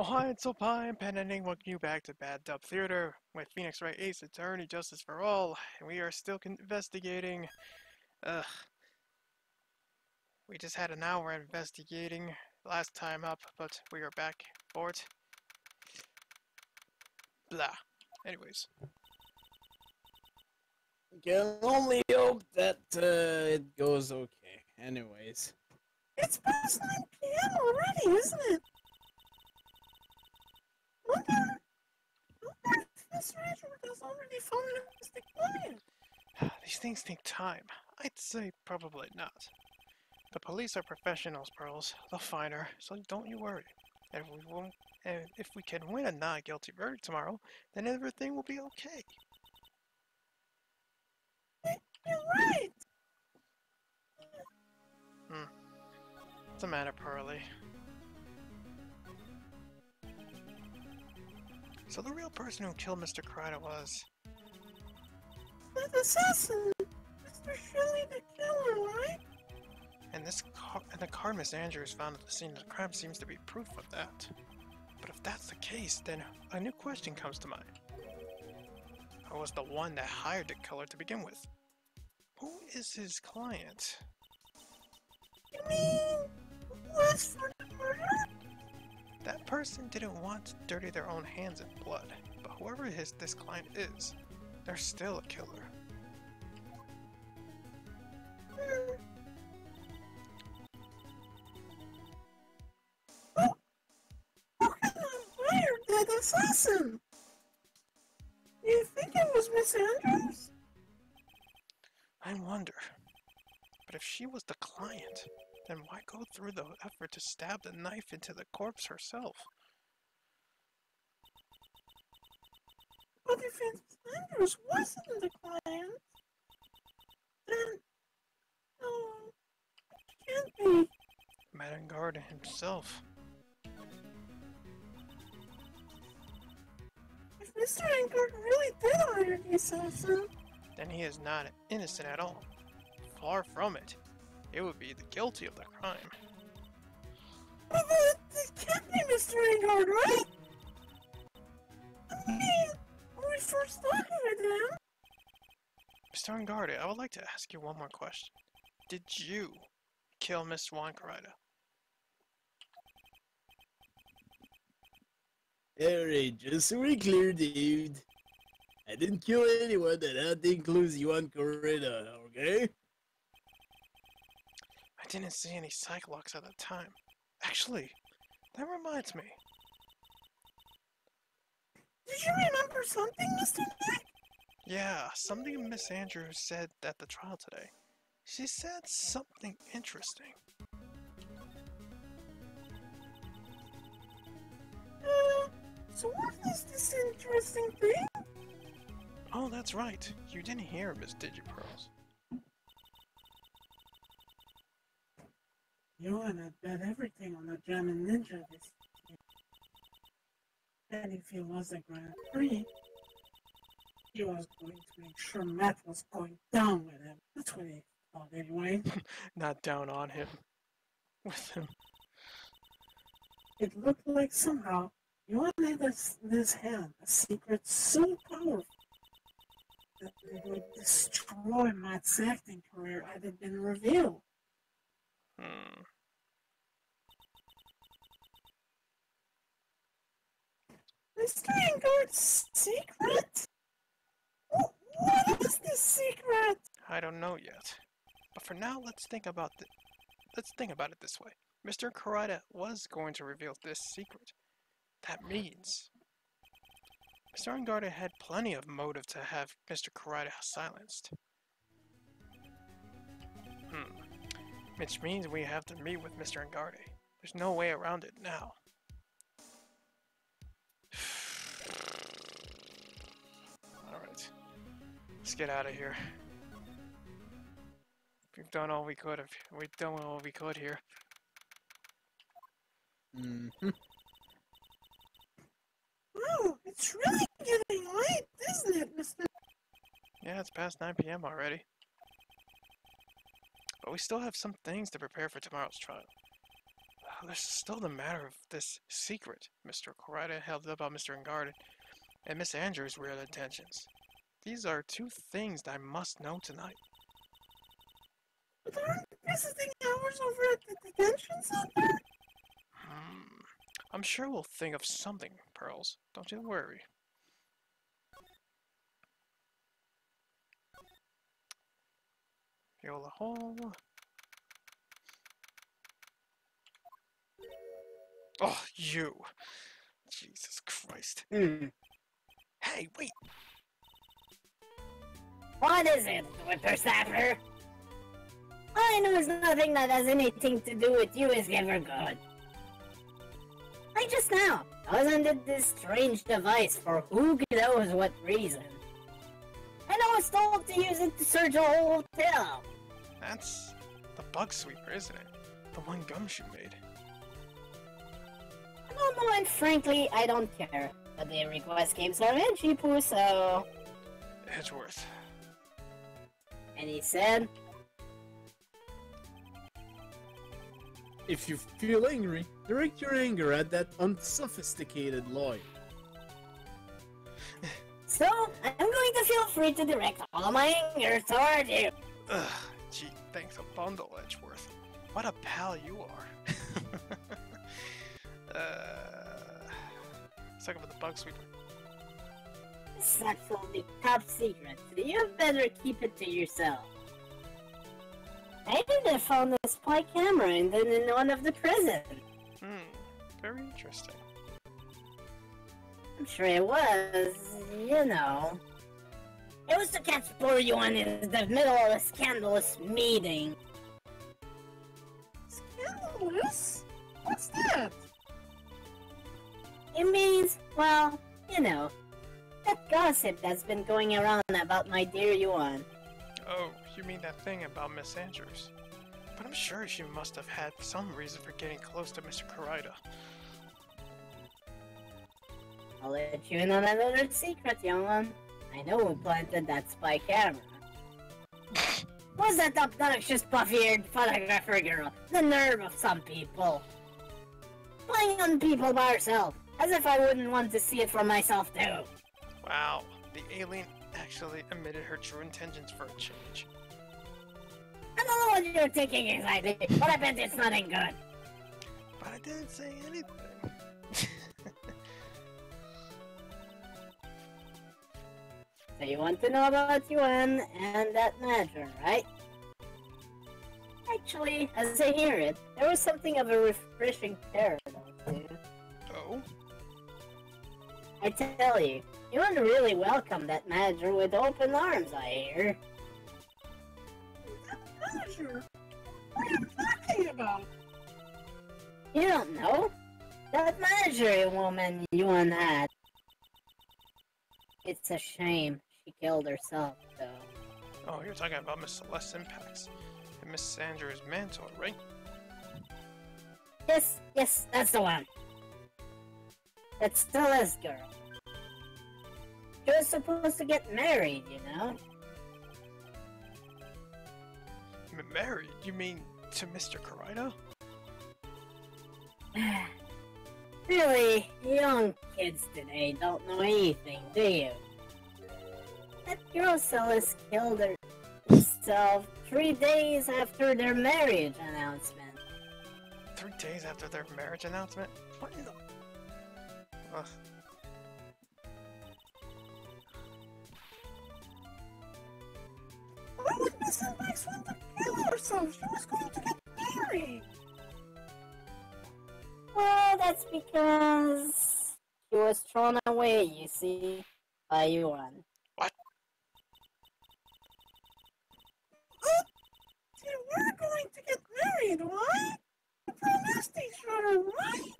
Oh, hi, it's Pie and PanAnning. Welcome you back to Bad Dub Theater with Phoenix Wright Ace Attorney Justice for All. And we are still investigating. Ugh. We just had an hour investigating last time up, but we are back for it. Blah. Anyways. Can only hope that it goes okay. Anyways. It's past 9 p.m. already, isn't it? Wonder if Mr. Edward has already found Mr. Client. These things take time. I'd say probably not. The police are professionals, Pearls. They'll find her, so don't you worry. And if we can win a not guilty verdict tomorrow, then everything will be okay. You're right. What's the matter, Pearlie? So the real person who killed Mr. Kryder was... That assassin. Mr. Shelley the killer, right? And the car Miss Andrews found at the scene of the crime seems to be proof of that. But if that's the case, then a new question comes to mind. Who was the one that hired the killer to begin with? Who is his client? You mean, who asked for the murder? That person didn't want to dirty their own hands in blood, but whoever this client is, they're still a killer. Who could have hired that assassin? Do you think it was Miss Andrews? I wonder. But if she was the client, then why go through the effort to stab the knife into the corpse herself? But if Andrews wasn't the client, then... no, it can't be. Madame Garden himself. If Mr. Ankard really did hire the assassin, Then he is not innocent at all. Far from it. It would be the guilty of the crime. but it can't be Mr. Ankard, right? I mean, when we first talked with him, Mr. Angarde, I would like to ask you one more question. Did you kill Miss Swan Karida? Alright, just so we're clear, dude. I didn't kill anyone that includes Yuan Corrida, okay? I didn't see any Cyclops at the time. Actually, that reminds me. did you remember something, Mr. Nick? Yeah, something Miss Andrews said at the trial today. She said something interesting. So what is this interesting thing? Oh, that's right. You didn't hear Miss Digipearls. Yuan had bet everything on the German ninja this year. And if he was a Grand Prix, he was going to make sure Matt was going down with him. That's what he thought anyway. Not down on him. With him. It looked like somehow Yuan had in his hand a secret so powerful that it would destroy Matt's acting career had it been revealed. Mr. Ingard's secret? What is this secret? I don't know yet. But for now, let's think about it this way. Mr. Karada was going to reveal this secret. That means Mr. Angarde had plenty of motive to have Mr. Karada silenced. Which means we have to meet with Mr. Angarde. There's no way around it now. Alright. Let's get out of here. We've done all we could. We've done all we could here. Oh, it's really getting late, isn't it, Mr. Yeah, it's past 9 p.m. already. But we still have some things to prepare for tomorrow's trial. There's still the matter of this secret Mr. Corrida held up on Mr. Unguarded, and Miss Andrews' weird intentions. These are two things that I must know tonight. But aren't visiting hours over at the detention center? I'm sure we'll think of something, Pearls. Don't you worry. Feel the hole. Oh, you! Jesus Christ. Hey, wait! What is it, whippersnapper? All I know is nothing that has anything to do with you is ever good. Like just now, I was under this strange device for who knows what reason. And I was told to use it to search a whole hotel. That's the bug sweeper, isn't it? The one Gumshoe made. I don't know, and frankly, I don't care. But the request came so cheapoo, so... Edgeworth. And he said... If you feel angry, direct your anger at that unsophisticated lawyer. So, I'm going to feel free to direct all my anger toward you. Ugh, gee, thanks a bundle, Edgeworth. What a pal you are. Let's talk about the bug sweeper. This is actually top secret, so you better keep it to yourself. I think I found a spy camera in one of the prisons. Very interesting. I'm sure it was, you know. It was to catch poor Yuan in the middle of a scandalous meeting. Scandalous? What's that? It means, well, you know, that gossip that's been going around about my dear Yuan. Oh, you mean that thing about Miss Andrews? But I'm sure she must have had some reason for getting close to Mr. Corrida. I'll let you in on another secret, young one. I know who planted that spy camera. Was that obnoxious puffy-eared photographer girl? The nerve of some people. Playing on people by herself, as if I wouldn't want to see it for myself too. Wow, the alien actually admitted her true intentions for a change. I don't know what you're thinking exactly, but I bet it's nothing good. But I didn't say anything. So you want to know about Yuan and that matter, right? Actually, as I hear it, there was something of a refreshing paradox here. Oh? I tell you, Yuan really welcomed that manager with open arms, I hear. That manager? What are you talking about? You don't know? That manager woman Yuan had. It's a shame she killed herself, though. Oh, you're talking about Miss Celeste Impacts and Miss Sanders' mentor, right? Yes, that's the one. That's Celeste girl. She was supposed to get married, you know? Married? You mean to Mr. Corrida? Really, young kids today don't know anything, do you? That girl Celeste killed herself 3 days after their marriage announcement. 3 days after their marriage announcement? What in the... Ugh. Why would Miss Impacts want to kill herself? She was going to get married. Well, that's because she was thrown away, you see, by Yuan. What? What? They were going to get married, right? They promised each other, right?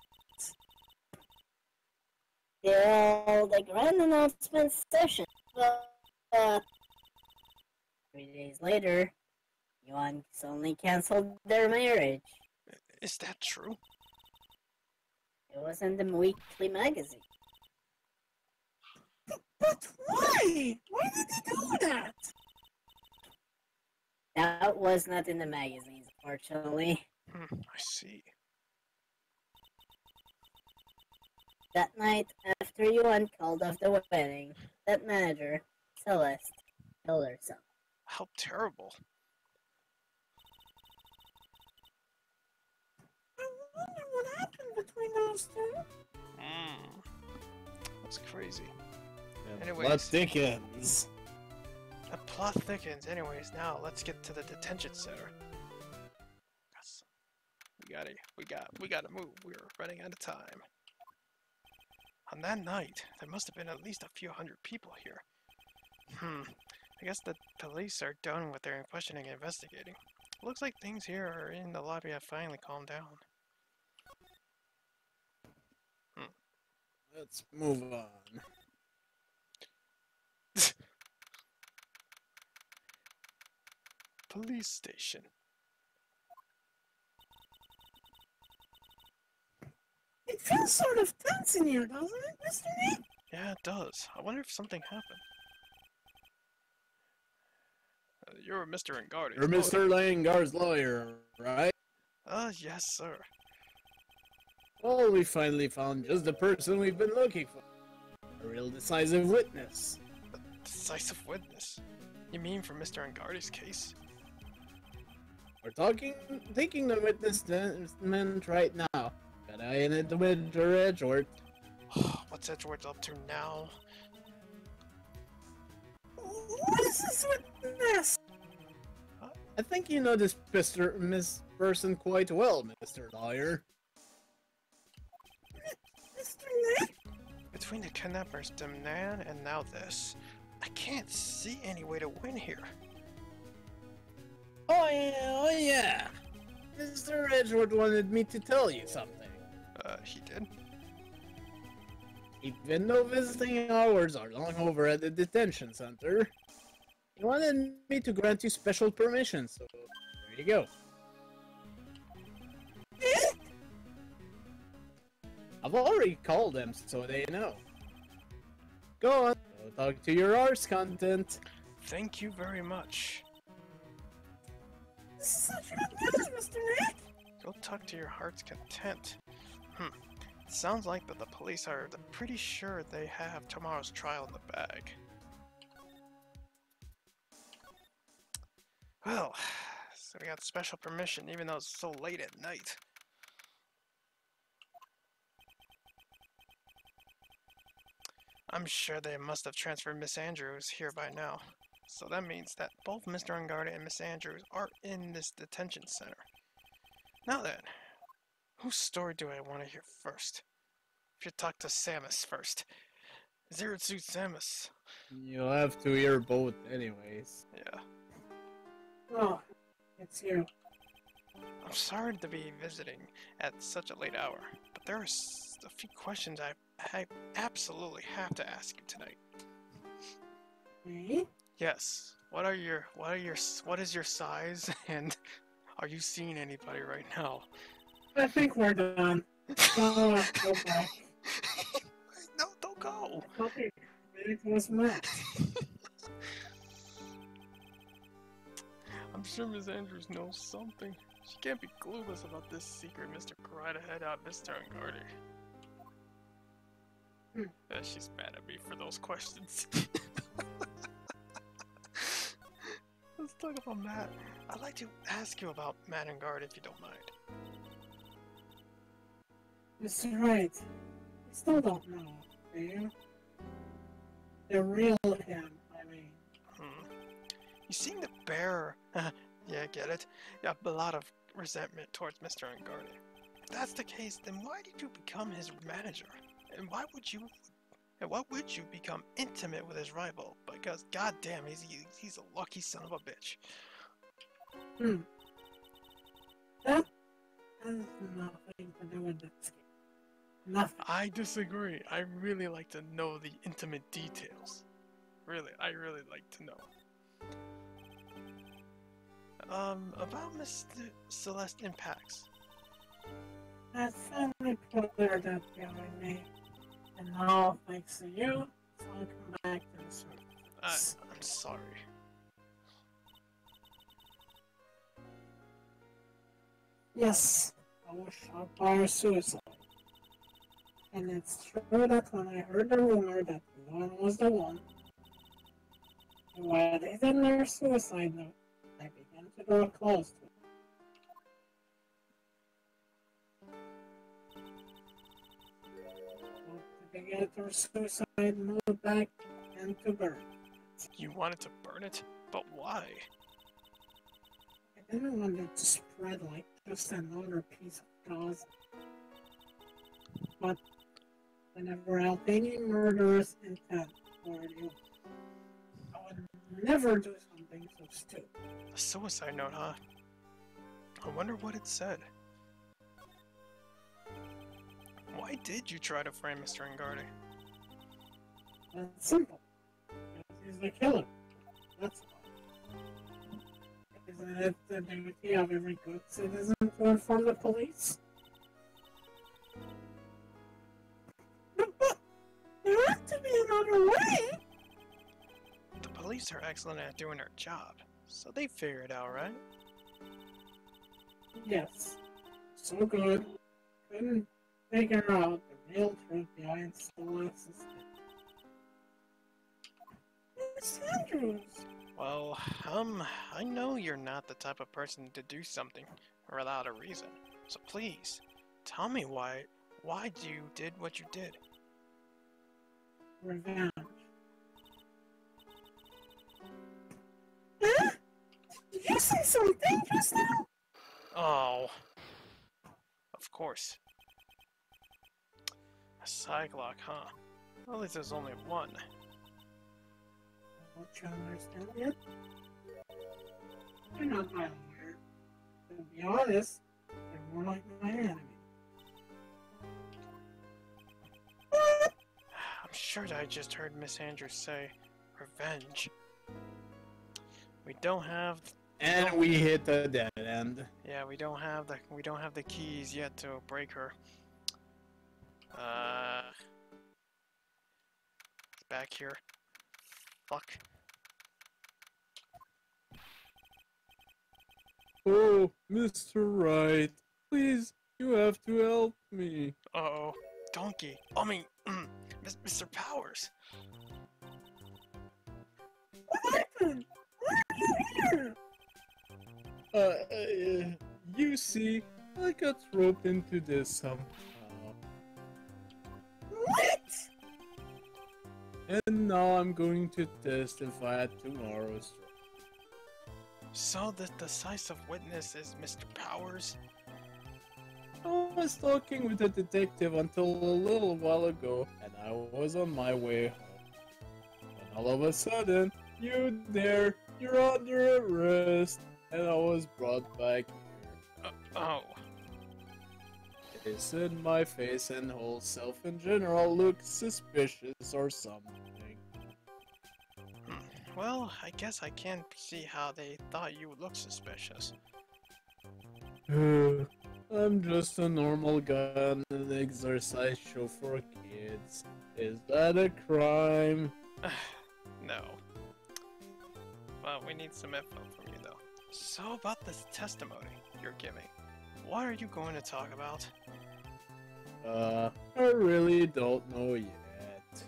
Till the grand announcement session. But 3 days later, Yuan suddenly canceled their marriage. Is that true? It was in the weekly magazine. But why? Why did they do that? That was not in the magazines, fortunately. I see. That night, after Yuan called off the wedding, that manager, Celeste, killed herself. How terrible. I wonder what happened between those two. That's crazy. Yeah, Anyways. Plot thickens. The plot thickens. Anyways, now let's get to the detention center. Yes. We gotta move. We're running out of time. On that night, there must have been at least a few hundred people here. I guess the police are done with their questioning and investigating. Looks like things here in the lobby have finally calmed down. Let's move on. Police station. It feels sort of tense in here, doesn't it, Mr. Nick? Yeah, it does. I wonder if something happened. You're Mr. Ngardi. You're Mr. Langar's lawyer, right? Yes, sir. Well, we finally found just the person we've been looking for. A real decisive witness. Decisive witness? You mean for Mr. Ngardi's case? We're taking the witness statement right now. Got I in it with Edgeworth. What's Edgeworth up to now? What is this witness? I think you know this Miss person quite well, Mr. Lawyer. Mr. Nick? Between the kidnapper's demand and now this, I can't see any way to win here. Oh yeah. Mr. Edgeworth wanted me to tell you something. He did? Even though visiting hours are long over at the detention center, he wanted me to grant you special permission, so there you go. I've already called them, so they know. Go on, go talk to your arts content. Thank you very much. This is such good news, Mr. Nick. Go talk to your heart's content. It sounds like that the police are pretty sure they have tomorrow's trial in the bag. Well, so we got special permission even though it's so late at night. I'm sure they must have transferred Miss Andrews here by now. So that means that both Mr. Ngardi and Miss Andrews are in this detention center. Now then, whose story do I want to hear first? I should talk to Samus first. Zero Suit Samus. You'll have to hear both anyways. Yeah. Oh, it's you. I'm sorry to be visiting at such a late hour, but there are a few questions I absolutely have to ask you tonight. Me? Yes. What is your size, and are you seeing anybody right now? I think we're done. Oh, okay. No, don't go. Okay, it was Matt. I'm sure Miss Andrews knows something. She can't be clueless about this secret, Mr. Right ahead out, Mr. Ngardi. She's mad at me for those questions. Let's talk about Matt. I'd like to ask you about Matt and Guard if you don't mind. Mr. Wright, you still don't know, do you? The real him, I mean. You seem to bear, yeah, get it? Yeah, a lot of resentment towards Mr. Ngardi. If that's the case, then why did you become his manager? And why would you become intimate with his rival? Because goddamn, he's a lucky son of a bitch. That has nothing to do with this game. Nothing. I disagree. I really like to know the intimate details. Really, I really like to know. About Miss Celeste Impacts. That family cleared up behind me. And now, thanks to you, it's all come back to the surface. I'm sorry. Yes, I was shot by a suicide. And it's true that when I heard the rumor that Luan was the one who had hidden their suicide note, I began to draw close to it. To get their suicide note back and to burn it. You wanted to burn it? But why? I didn't want it to spread like just another piece of gauze. But whenever Albany murderous intent toward you, I would never do something so stupid. A suicide note, huh? I wonder what it said. Why did you try to frame Mr. Ingardi? It's simple. Because he's the killer. That's why. Isn't it the duty of every good citizen to inform the police? But there has to be another way! The police are excellent at doing their job, so they figure it out, right? Yes. So good. Couldn't figure out the real truth behind Stolas's death. Miss Andrews! Well, I know you're not the type of person to do something without a reason. So please, tell me why you did what you did. Revenge. Huh? Did you say something just now? Oh. Of course. A Cyclock, huh? Well, at least there's only one. Don't you understand yet? You're not my lawyer. To be honest, you're more like my enemy. What? I'm sure that I just heard Miss Andrews say revenge. We don't have And we hit a dead end. yeah, we don't have the keys yet to break her. Back here. Fuck. Oh, Mr. Wright, please, you have to help me. Uh-oh. Donkey. I mean, Mr. Powers. What happened? Why are you here? You see, I got roped into this somehow. What? And now I'm going to testify at tomorrow's trial. So the decisive witness is Mr. Powers? I was talking with a detective until a little while ago, and I was on my way home. When all of a sudden, you there, you're under arrest, and I was brought back here. Oh. They said my face and whole self in general looked suspicious or something. Well, I guess I can't see how they thought you would look suspicious. I'm just a normal guy on an exercise show for kids. Is that a crime? No. Well, we need some info from you, though. So about this testimony you're giving, what are you going to talk about? I really don't know yet.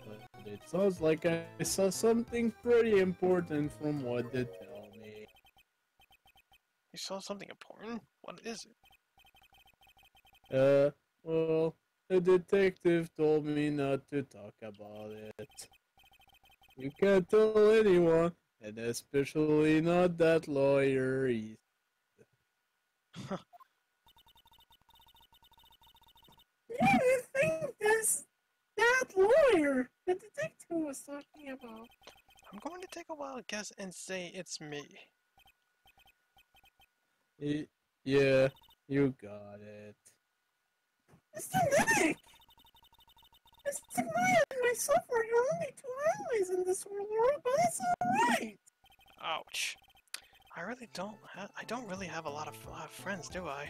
But it sounds like I saw something pretty important from what they tell me. You saw something important? What is it? Well, the detective told me not to talk about it. You can't tell anyone, and especially not that lawyer either. Yeah, I think that lawyer the detective was talking about. I'm going to take a wild guess and say it's me. Yeah, you got it. Mr. Nick! Mr. Maya and myself are the only two allies in this world, but it's alright! Ouch. I don't really have a lot of friends, do I?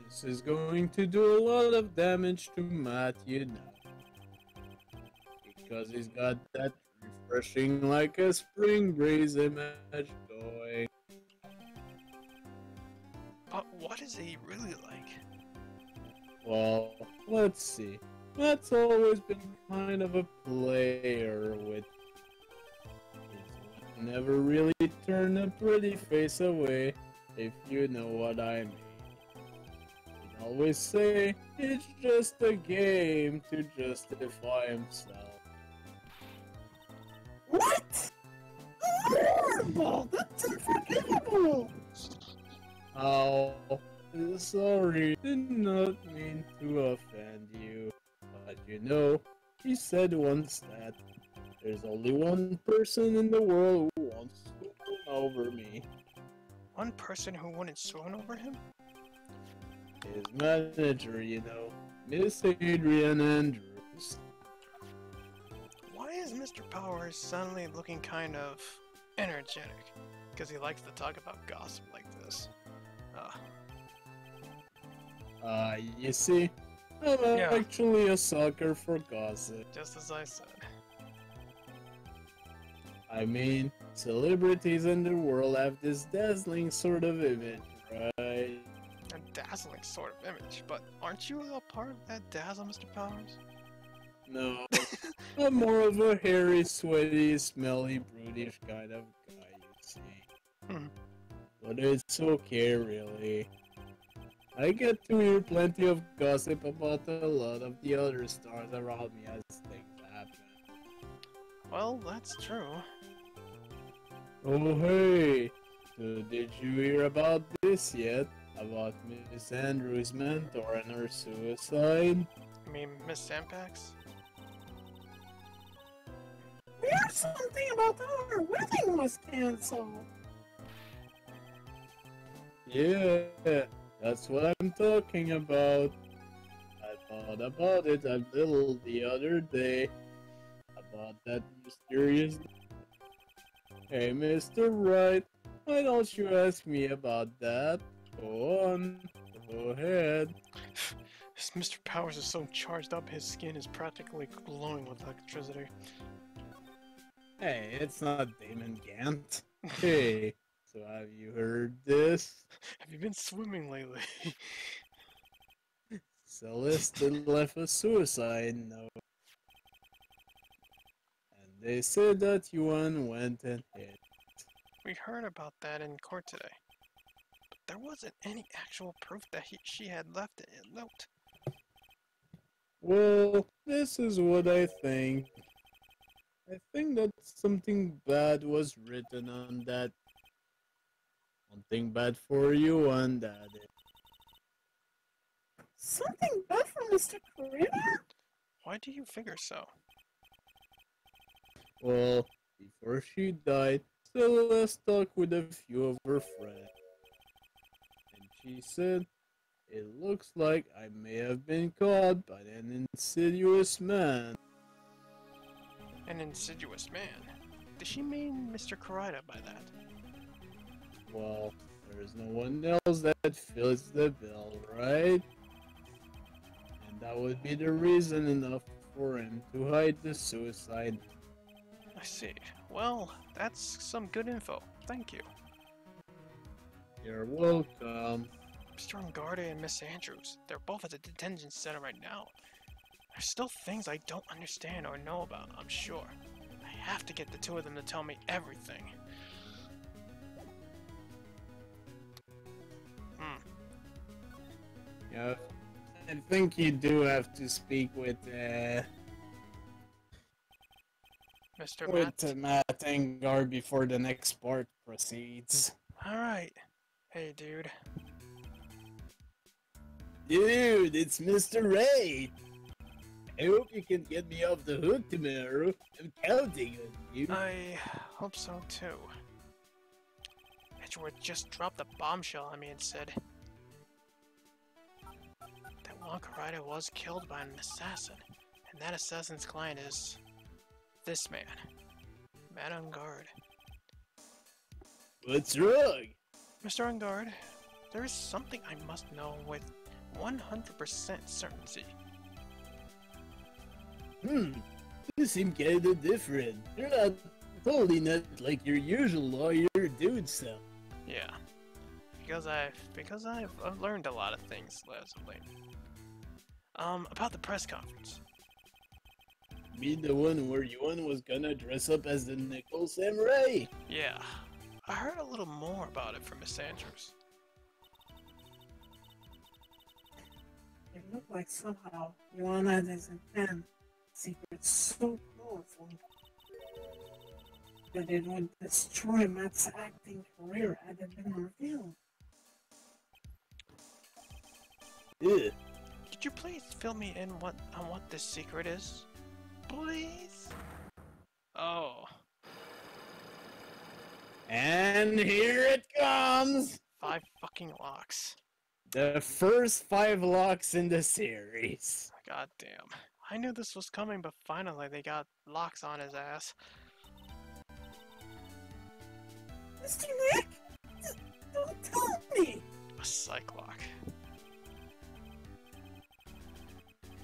This is going to do a lot of damage to Matt, you know. Because he's got that refreshing like a spring breeze image going. what is he really like? Well, let's see. Matt's always been kind of a player with... He's never really turned a pretty face away, if you know what I mean. He'd always say it's just a game to justify himself. What? Horrible! That's unforgivable! Oh, sorry, did not mean to offend you. But you know, he said once that there's only one person in the world who wants to win over me. One person who wouldn't swoon over him? His manager, you know, Miss Adrian Andrews. Why is Mr. Powers suddenly looking kind of energetic? Because he likes to talk about gossip like this. You see, I'm Yeah. actually a sucker for gossip. Just as I said. I mean, celebrities in the world have this dazzling sort of image, right? A dazzling sort of image, but aren't you a part of that dazzle, Mr. Powers? No, I'm more of a hairy, sweaty, smelly, brutish kind of guy, you see. Hmm. But it's okay, really. I get to hear plenty of gossip about a lot of the other stars around me as things happen. Well, that's true. Oh hey, so did you hear about this yet? About Miss Andrews' mentor and her suicide? You mean Miss Sampax? We heard something about how our wedding was canceled. Yeah, that's what I'm talking about. I thought about it a little the other day. About that mysterious... Hey, Mr. Wright, why don't you ask me about that? Go on, go ahead. This Mr. Powers is so charged up, his skin is practically glowing with electricity. Hey, it's not Damon Gant. Hey, so have you heard this? Have you been swimming lately? Celeste left a suicide note. And they said that Yuan went and hid. We heard about that in court today. But there wasn't any actual proof that she had left a note. Well, this is what I think. I think that something bad was written on that. Something bad for you on that. Something bad for Mr. Karina? Why do you figure so? Well, before she died, Celeste talked with a few of her friends. And she said, it looks like I may have been caught by an insidious man. An insidious man? Does she mean Mr. Karida by that? Well, there's no one else that fills the bill, right? And that would be the reason enough for him to hide the suicide. I see. Well, that's some good info. Thank you. You're welcome. Mr. Ungarde and Miss Andrews, they're both at the detention center right now. There's still things I don't understand or know about, I'm sure. I have to get the two of them to tell me everything. Yeah, I think you do have to speak with Mr. Matt? Matt Engar before the next part proceeds. Alright. Hey, dude. Dude, it's Mr. Wright. I hope you can get me off the hook tomorrow. I'm counting on you. I hope so, too. Edgeworth just dropped a bombshell on me and said that Wonkarida was killed by an assassin, and that assassin's client is this man, Matt Ungard. What's wrong? Mr. Ungard, there is something I must know with 100% certainty. You seem kinda different. You're totally not like your usual lawyer dude self. Yeah, because I've learned a lot of things as of late. About the press conference. Mean the one where Yuan was gonna dress up as the Nickel Samurai? Yeah, I heard a little more about it from Miss Andrews. It looked like somehow Yuan had his intent secret so powerful that it would destroy Matt's acting career had it been revealed. Ugh. Could you please fill me in on what this secret is? Please? Oh. And here it comes! 5 fucking locks. The first 5 locks in the series. God damn. I knew this was coming, but finally they got locks on his ass. Mr. Nick! Don't tell me! A psych lock.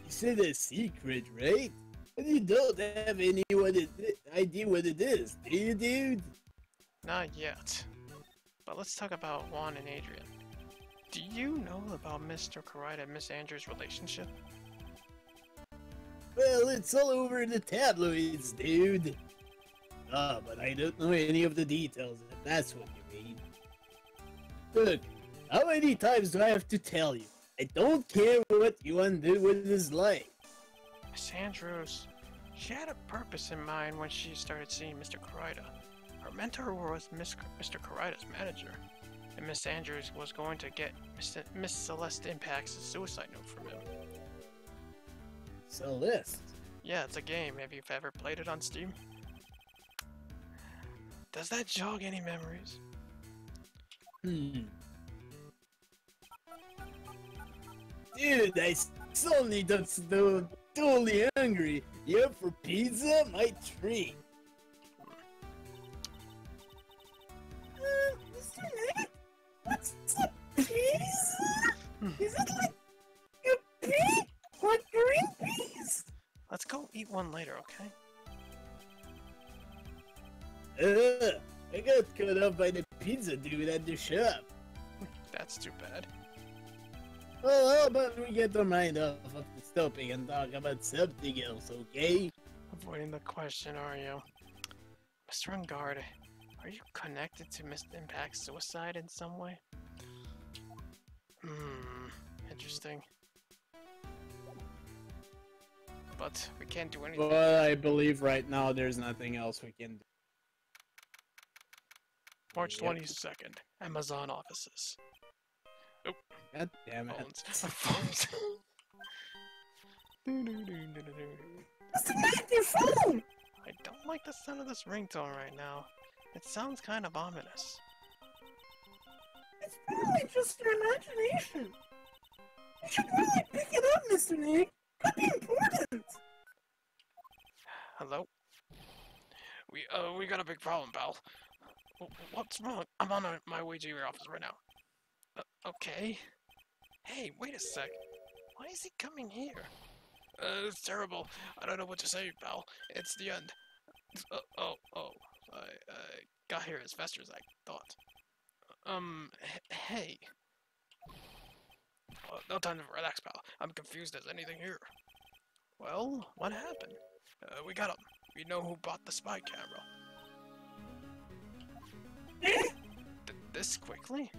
You said a secret, right? But you don't have any idea what it is, do you, dude? Not yet. But let's talk about Juan and Adrian. Do you know about Mr. Wright and Miss Andrews' relationship? Well, it's all over the tabloids, dude. But I don't know any of the details, if that's what you mean. Look, how many times do I have to tell you? I don't care what Yuan did with his life. Miss Andrews, she had a purpose in mind when she started seeing Mr. Karaita. Her mentor was Mr. Karaita's manager, and Miss Andrews was going to get Miss Celeste Impact's suicide note from him. Celeste? Yeah, it's a game. Have you ever played it on Steam? Does that jog any memories? Dude, I suddenly don't totally hungry. You up for pizza? My treat. Mr. Nick? What's a pizza? Is it like a pea or green peas? Let's go eat one later, okay? I got cut off by the pizza dude at the shop. That's too bad. Well, how about we get our mind off of the topic and talk about something else, okay? Avoiding the question, are you? Mr. Ungard, are you connected to Miss Impact's suicide in some way? Interesting. But we can't do anything. Well, I believe right now there's nothing else we can do. March 22nd, Amazon offices. Oh, God damn it. Phones. Mr. Nick, your phone! I don't like the sound of this ringtone right now. It sounds kind of ominous. It's probably just your imagination. You should really pick it up, Mr. Nick. Could be important. Hello? We got a big problem, pal. What's wrong? I'm on my way to your office right now. Okay. Hey, wait a sec. Why is he coming here? It's terrible. I don't know what to say, pal. It's the end. I got here as fast as I thought. Hey. No time to relax, pal. I'm confused as anything here. Well, what happened? We got him. We know who bought the spy camera. This quickly?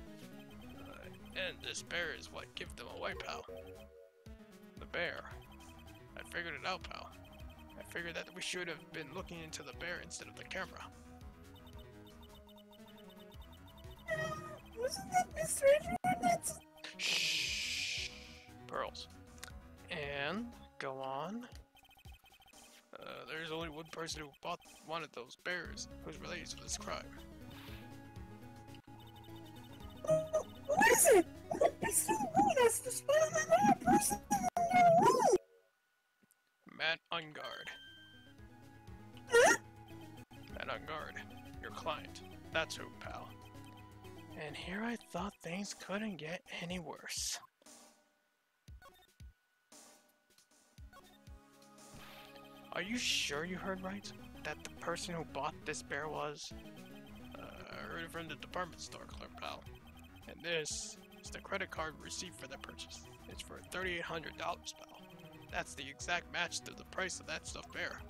And this bear is what gave them away, pal. The bear. I figured it out, pal. I figured that we should have been looking into the bear instead of the camera. Wasn't that Mr. Edward? Shh. Pearls. And go on. There's only one person who wanted those bears who's related to this crime. Who is it? Would be so good as to spy on another person in the room. Matt Ungard. Huh? Matt Ungard, your client. That's who, pal. And here I thought things couldn't get any worse. Are you sure you heard right? That the person who bought this bear was... I heard it from the department store clerk, pal. And this is the credit card receipt for the purchase. It's for $3,800, pal. That's the exact match to the price of that stuffed bear.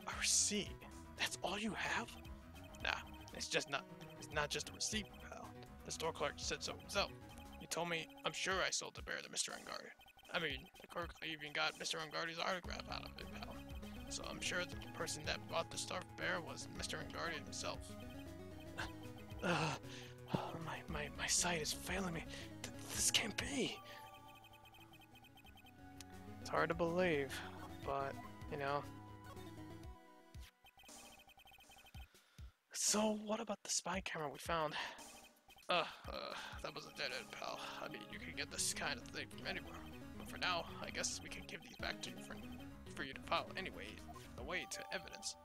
A receipt? That's all you have? Nah, it's not just a receipt, pal. The store clerk said so himself. He told me I'm sure I sold the bear to Mr. Unguarded. I mean, the clerk even got Mr. Unguarded's autograph out of it, pal. So I'm sure the person that bought the stuffed bear was Mr. Unguarded himself. My sight is failing me. This can't be. It's hard to believe, but, you know. So, what about the spy camera we found? That was a dead end, pal. I mean, you can get this kind of thing from anywhere. But for now, I guess we can give these back to you for you to file anyway, away to evidence.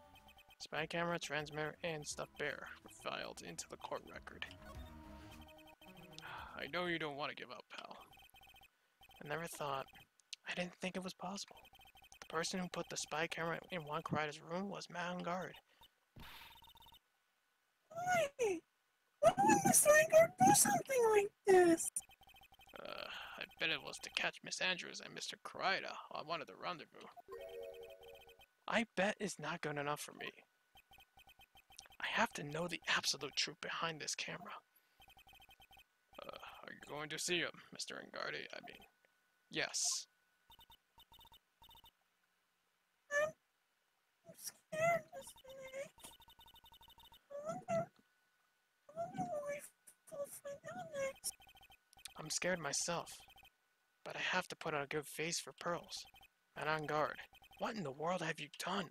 Spy camera, transmitter, and stuffed bear were filed into the court record. I know you don't want to give up, pal. I didn't think it was possible. The person who put the spy camera in Juan Karida's room was Matt Guard. Why? Why would Miss Langard do something like this? I bet it was to catch Miss Andrews and Mr. Karida on one of the rendezvous. I bet is not good enough for me. I have to know the absolute truth behind this camera. Are you going to see him, Mr. Unguarded? I mean, yes. I'm scared, Mr. Nick. I wonder what we'll find out next. I'm scared myself, but I have to put on a good face for Pearls. And on guard. What in the world have you done?